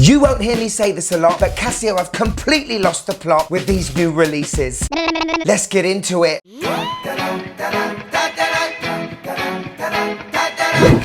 You won't hear me say this a lot, but Casio have completely lost the plot with these new releases. Let's get into it.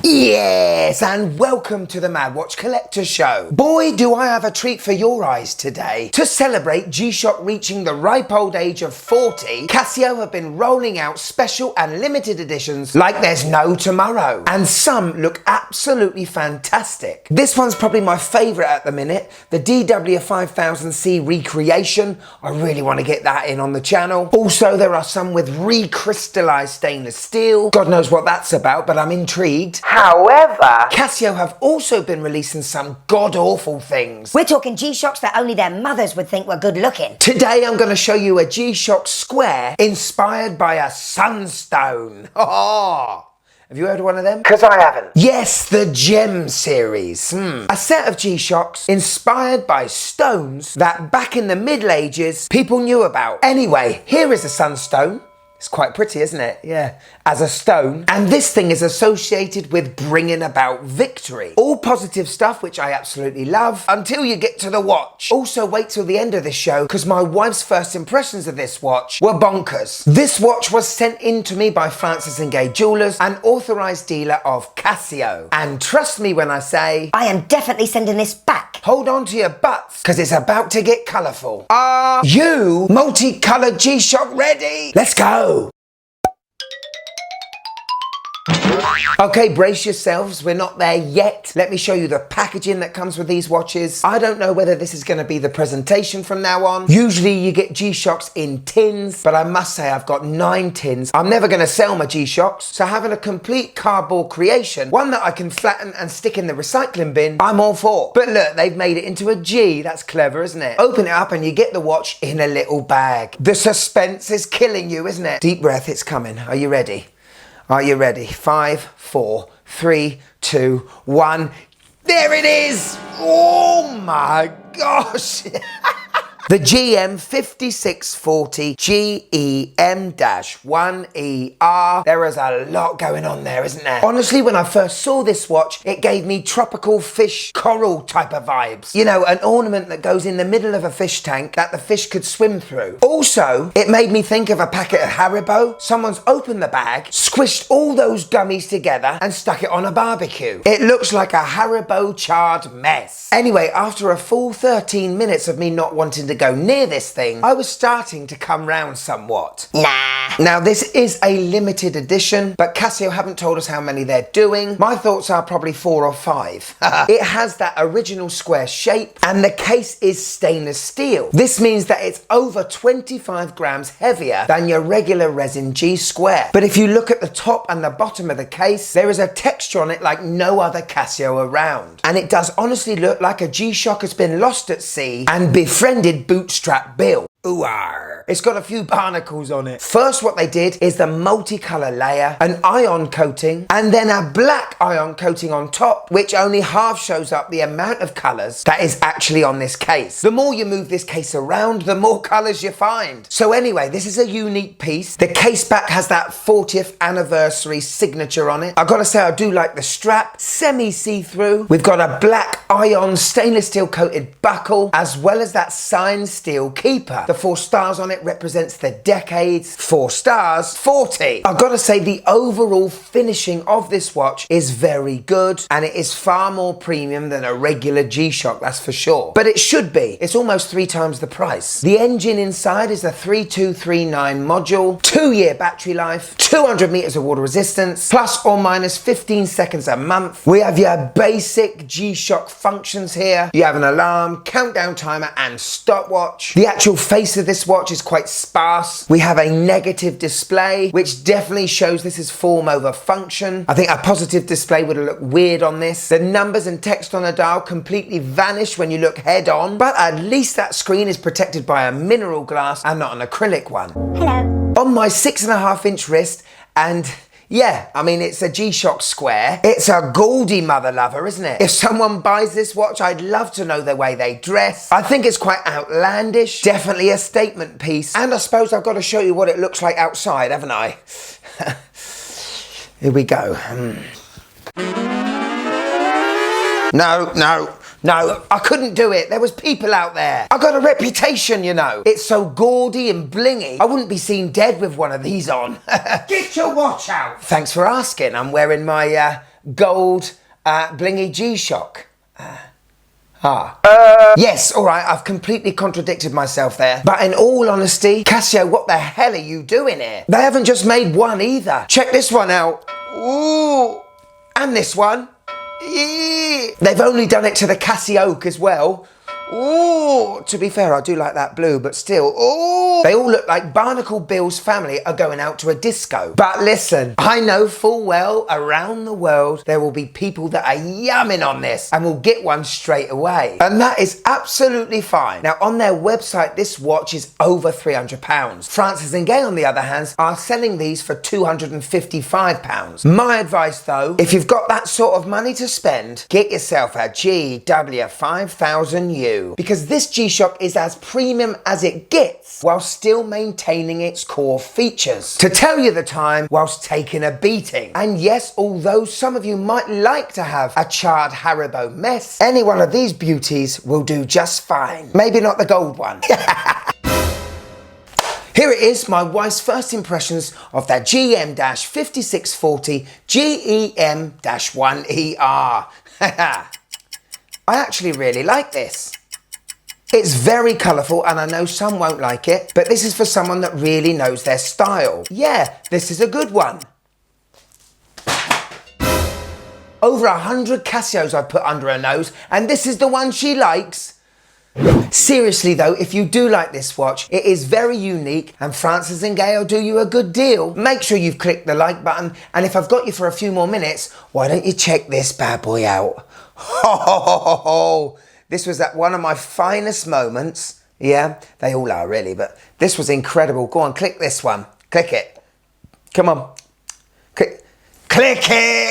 Yes, and welcome to the Mad Watch Collector Show. Boy, do I have a treat for your eyes today. To celebrate G-Shock reaching the ripe old age of 40, Casio have been rolling out special and limited editions like there's no tomorrow. And some look absolutely fantastic. This one's probably my favourite at the minute, the DW5000C recreation. I really want to get that in on the channel. Also, there are some with recrystallised stainless steel. God knows what that's about, but I'm intrigued. However, Casio have also been releasing some god-awful things. We're talking G-Shocks that only their mothers would think were good looking. Today I'm going to show you a G-Shock square inspired by a sunstone. Oh! Have you heard of one of them? Because I haven't. Yes, the GEM series. A set of G-Shocks inspired by stones that back in the Middle Ages people knew about. Anyway, here is a sunstone. It's quite pretty, isn't it? Yeah, as a stone. And this thing is associated with bringing about victory. All positive stuff, which I absolutely love, until you get to the watch. Also, wait till the end of this show, because my wife's first impressions of this watch were bonkers. This watch was sent in to me by Francis & Gay Jewelers, an authorised dealer of Casio. And trust me when I say, I am definitely sending this back. Hold on to your butts, because it's about to get colourful. Are you multicoloured G-Shock ready? Let's go. Okay, brace yourselves, we're not there yet. Let me show you the packaging that comes with these watches. I don't know whether this is going to be the presentation from now on. Usually you get G-Shocks in tins, but I must say I've got 9 tins. I'm never going to sell my G-Shocks, so having a complete cardboard creation, one that I can flatten and stick in the recycling bin, I'm all for. But look, they've made it into a G. That's clever, isn't it? Open it up and you get the watch in a little bag. The suspense is killing you, isn't it? Deep breath, it's coming. Are you ready? Are you ready? 5, 4, 3, 2, 1. There it is! Oh my gosh! The GM5640GEM-1ER. There is a lot going on there, isn't there? Honestly, when I first saw this watch, it gave me tropical fish coral type of vibes. You know, an ornament that goes in the middle of a fish tank that the fish could swim through. Also, it made me think of a packet of Haribo. Someone's opened the bag, squished all those gummies together and stuck it on a barbecue. It looks like a Haribo charred mess. Anyway, after a full 13 minutes of me not wanting to go near this thing, I was starting to come round somewhat. Nah. Now this is a limited edition, but Casio haven't told us how many they're doing. My thoughts are probably 4 or 5. It has that original square shape and the case is stainless steel. This means that it's over 25 grams heavier than your regular resin G square. But if you look at the top and the bottom of the case, there is a texture on it like no other Casio around. And it does honestly look like a G-Shock has been lost at sea and befriended Bootstrap Bill. Ooh-ar. It's got a few barnacles on it. First, what they did is the multicolour layer, an ion coating, and then a black ion coating on top, which only half shows up the amount of colours that is actually on this case. The more you move this case around, the more colours you find. So anyway, this is a unique piece. The case back has that 40th anniversary signature on it. I've got to say, I do like the strap, semi-see-through. We've got a black ion stainless steel coated buckle, as well as that signed steel keeper. The 4 stars on it represents the decades. 4 stars, 40. I've got to say the overall finishing of this watch is very good and it is far more premium than a regular G-Shock, that's for sure. But it should be. It's almost 3 times the price. The engine inside is a 3239 module, 2-year battery life, 200 meters of water resistance, plus or minus 15 seconds a month. We have your basic G-Shock functions here. You have an alarm, countdown timer and stopwatch. The actual face of this watch is quite sparse. We have a negative display, which definitely shows this is form over function. I think a positive display would have looked weird on this. The numbers and text on the dial completely vanish when you look head on, but at least that screen is protected by a mineral glass and not an acrylic one. Hello. On my 6.5-inch wrist, and yeah, I mean, it's a G-Shock square. It's a gaudy mother lover, isn't it? If someone buys this watch, I'd love to know the way they dress. I think it's quite outlandish, definitely a statement piece. And I suppose I've got to show you what it looks like outside, haven't I? Here we go. No, No, I couldn't do it. There was people out there. I got a reputation, you know. It's so gaudy and blingy. I wouldn't be seen dead with one of these on. Get your watch out. Thanks for asking. I'm wearing my gold blingy G-Shock. Yes, all right, I've completely contradicted myself there. But in all honesty, Casio, what the hell are you doing here? They haven't just made one either. Check this one out. Ooh. And this one. They've only done it to the Casio as well. Ooh, to be fair, I do like that blue, but still, ooh. They all look like Barnacle Bill's family are going out to a disco. But listen, I know full well around the world there will be people that are yumming on this and will get one straight away. And that is absolutely fine. Now, on their website, this watch is over £300. Francis and Gay, on the other hand, are selling these for £255. My advice, though, if you've got that sort of money to spend, get yourself a GW5000U. Because this G-Shock is as premium as it gets while still maintaining its core features. To tell you the time whilst taking a beating. And yes, although some of you might like to have a charred Haribo mess, any one of these beauties will do just fine. Maybe not the gold one. Here it is, my wife's first impressions of that GM-5640GEM-1ER. I actually really like this. It's very colourful and I know some won't like it, but this is for someone that really knows their style. Yeah, this is a good one. Over 100 Casios I've put under her nose and this is the one she likes. Seriously though, if you do like this watch, it is very unique and Francis and Gay will do you a good deal. Make sure you've clicked the like button, and if I've got you for a few more minutes, why don't you check this bad boy out? Ho ho ho ho ho! This was at one of my finest moments. Yeah, they all are really, but this was incredible. Go on, click this one. Click it. Come on. Click it.